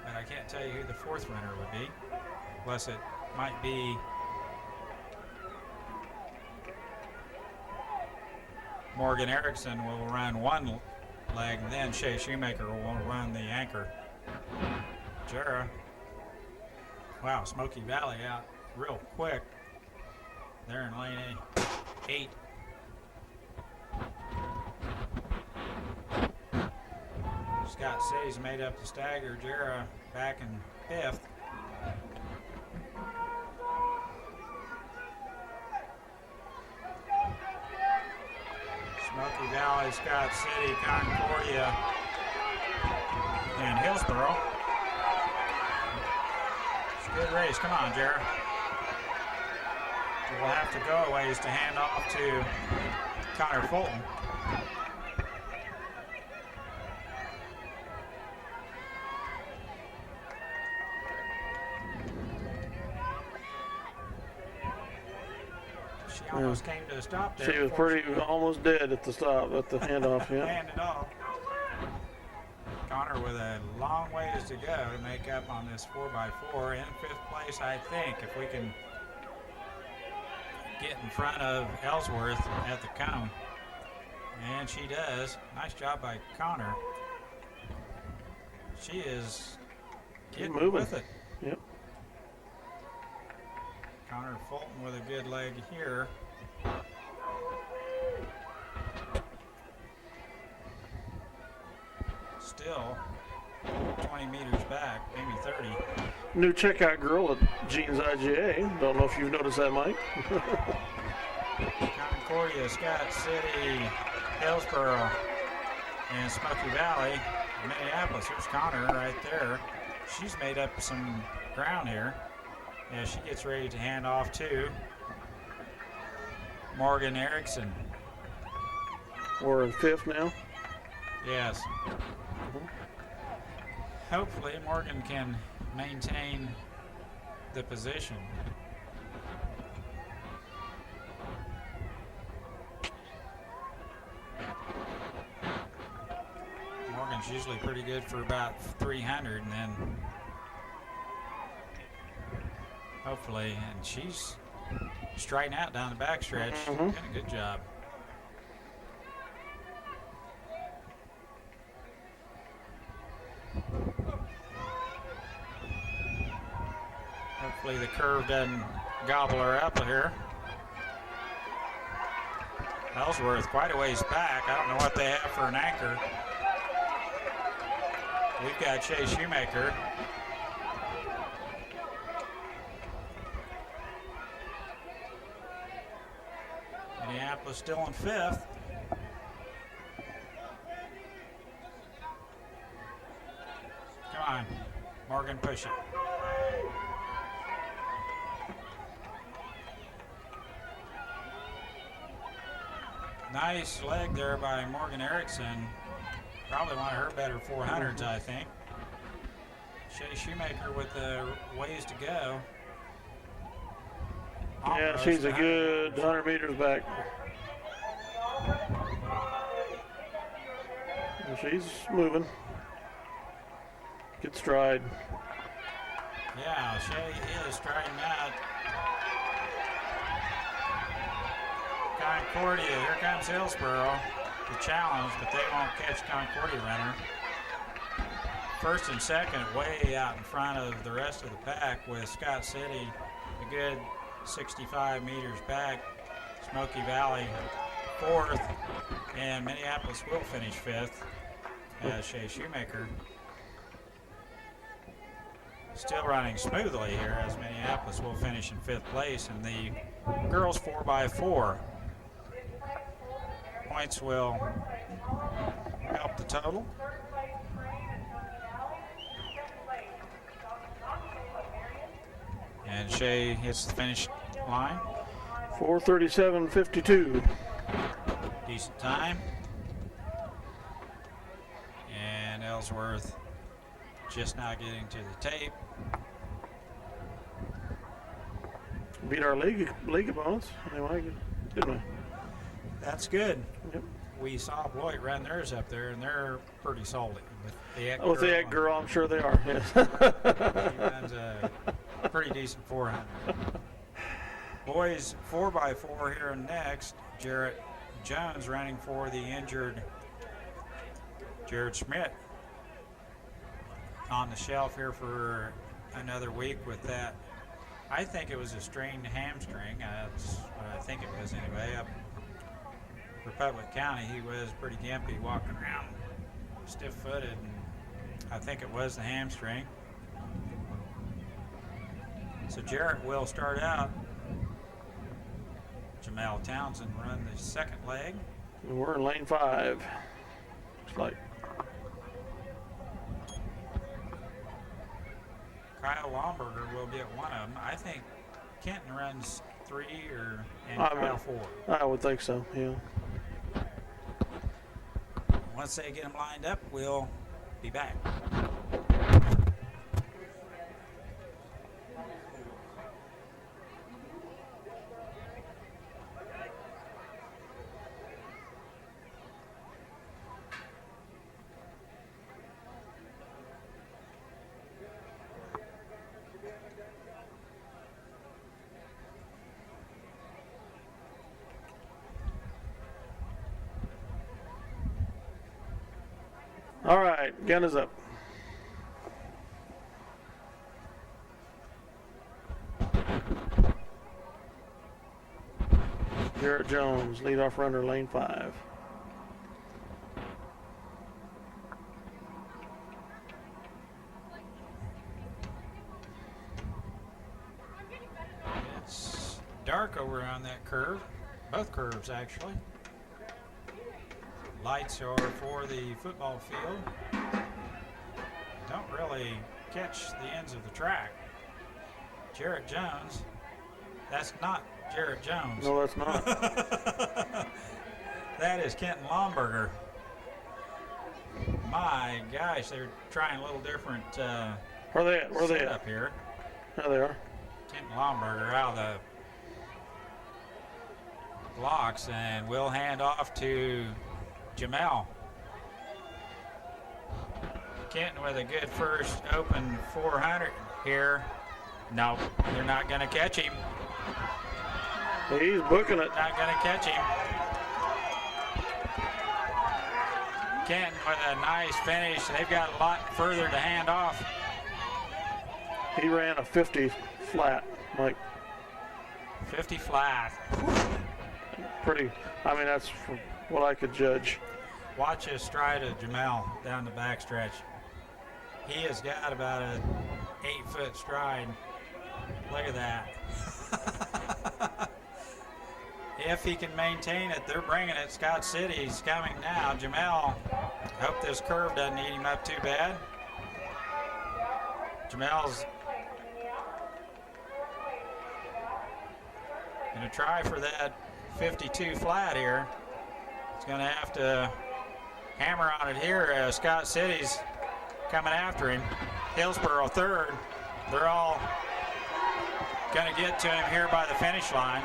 But I can't tell you who the fourth runner would be, unless it might be Morgan Erickson will run one leg, and then Shay Shoemaker will run the anchor. Jara, wow, Smoky Valley out real quick. They're in lane 8. Scott Say's made up the stagger. Jara back in 5th. Smoky Valley, Scott City, Concordia, and Hillsboro. It's a good race. Come on, Jara. We'll have to go a ways to hand off to Connor Fulton. She almost came to a stop there. She was almost dead at the stop, at the handoff, yeah. Hand it off. Connor with a long ways to go to make up on this 4x4. In 5th place, I think, if we can get in front of Ellsworth at the cone. And she does. Nice job by Connor. She is getting moving with it. Yep. Connor Fulton with a good leg here. Still 20 meters back, maybe 30. New checkout girl at Jeans IGA. Don't know if you've noticed that, Mike. Concordia, Scott City, Hillsboro, and Smoky Valley, Minneapolis. Here's Connor right there. She's made up some ground here. Yeah, she gets ready to hand off to Morgan Erickson. We're in 5th now. Yes. Hopefully Morgan can maintain the position. Morgan's usually pretty good for about 300, and then hopefully, and she's striking out down the backstretch. Doing a good job. Hopefully the curve doesn't gobble her up here. Ellsworth quite a ways back. I don't know what they have for an anchor. We've got Shay Shoemaker. Minneapolis still in 5th. Come on, Morgan, push it. Nice leg there by Morgan Erickson. Probably one of her better 400s, I think. Shay Shoemaker with ways to go. Yeah, Almost she's a 100 good meters. 100 meters back. And she's moving. Good stride. Yeah, Shay is striding out. Concordia, here comes Hillsboro to challenge, but they won't catch Concordia runner. First and second way out in front of the rest of the pack, with Scott City a good 65 meters back. Smoky Valley fourth, and Minneapolis will finish fifth as Shay Shoemaker still running smoothly here, as Minneapolis will finish in fifth place. And the girls 4x4 points will help the total. And Shay hits the finish line. 4:37.52. Decent time. And Ellsworth just now getting to the tape. Beat our league opponents anyway, didn't we? That's good. Yep. We saw Beloit run theirs up there, and they're pretty solid. With the Eck With the girl egg girl, I'm sure they are. Yes. He runs a pretty decent 400. Boys 4x4 here next. Jarrett Jones running for the injured Jared Schmidt on the shelf here for another week with that. I think it was a strained hamstring. That's what I think it was anyway. Up Republic County, he was pretty gimpy, walking around stiff-footed, and I think it was the hamstring. So Jarrett will start out. Jamal Townsend run the second leg. We're in lane 5. Looks like. Kyle Lomberger will be at one of them. I think Kenton runs 3 and I Kyle would- 4. I would think so, yeah. Once they get them lined up, we'll be back. All right, gun is up. Jarrett Jones, leadoff runner, lane 5. It's dark over on that curve. Both curves, actually. Lights are for the football field. Don't really catch the ends of the track. Jarrett Jones. That's not Jarrett Jones. No, that's not. That is Kenton Lomberger. My gosh, they're trying a little different Where they at? Where they setup at? here. There they are. Kenton Lomberger out of the blocks, and we'll hand off to Jamel. Kenton with a good first open 400 here. No, they're not going to catch him. He's booking it. Not going to catch him. Kenton with a nice finish. They've got a lot further to hand off. He ran a 50 flat. Like, 50 flat. pretty. I mean, that's from what I could judge. Watch his stride of Jamel down the backstretch. He has got about a 8-foot stride. Look at that. If he can maintain it, they're bringing it. Scott City's coming now. Jamel, hope this curve doesn't eat him up too bad. Jamel's going to try for that 52 flat here. He's going to have to hammer on it here. Scott City's coming after him. Hillsboro third. They're all going to get to him here by the finish line.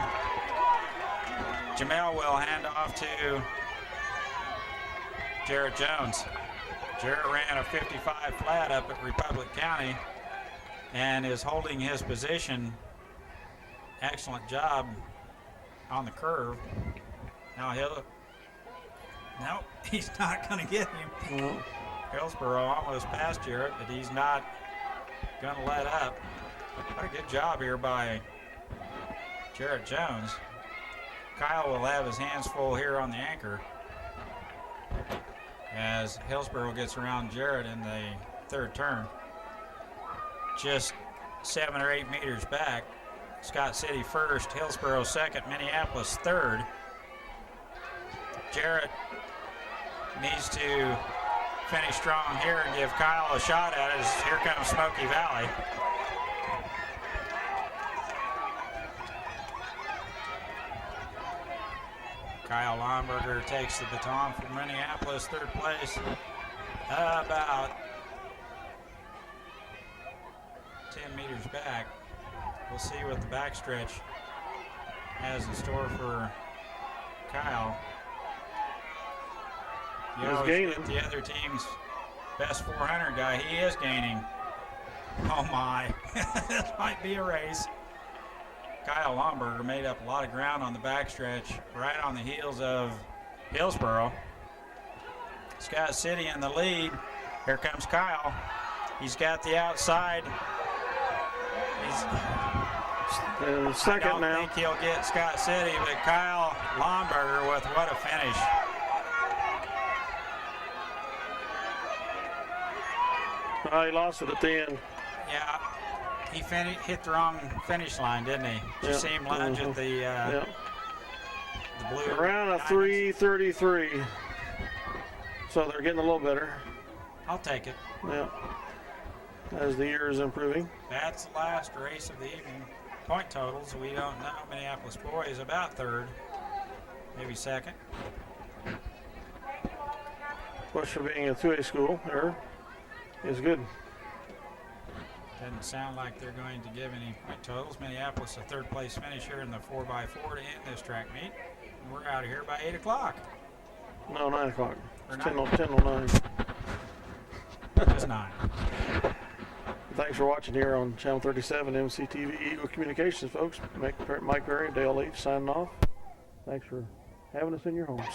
Jamel will hand off to Jarrett Jones. Jarrett ran a 55 flat up at Republic County and is holding his position. Excellent job on the curve. Now nope, he's not going to get him. No. Hillsboro almost passed Jarrett, but he's not going to let up. What a good job here by Jarrett Jones. Kyle will have his hands full here on the anchor as Hillsboro gets around Jarrett in the third turn. Just 7 or 8 meters back. Scott City first, Hillsboro second, Minneapolis third. Jarrett needs to finish strong here and give Kyle a shot at it as here comes Smoky Valley. Kyle Lomberger takes the baton from Minneapolis, third place. About 10 meters back. We'll see what the backstretch has in store for Kyle. You He's always gaining. get the other team's best 400 guy. He is gaining. Oh my, this might be a race. Kyle Lomberger made up a lot of ground on the backstretch, right on the heels of Hillsboro. Scott City in the lead. Here comes Kyle. He's got the outside. Second I don't now. think he'll get Scott City, but Kyle Lomberger with what a finish. Oh, he lost it at the end. Yeah, he hit the wrong finish line, didn't he? Did you Yeah. see him lunge at the Yeah. blue? Around a diamonds? 3:33. So they're getting a little better. I'll take it. Yeah. As the year is improving. That's the last race of the evening. Point totals, we don't know. Minneapolis boys about third, maybe second. Push for being a 2A school here is good. Doesn't sound like they're going to give any point totals. Minneapolis a third place finisher in the 4x4 to end this track meet. And we're out of here by 8 o'clock. No, 9 o'clock. Or It's 9. 10:09. Just 9. Thanks for watching here on Channel 37 MCTV Eagle Communications, folks. Mike Perry, Dale Leach signing off. Thanks for having us in your homes.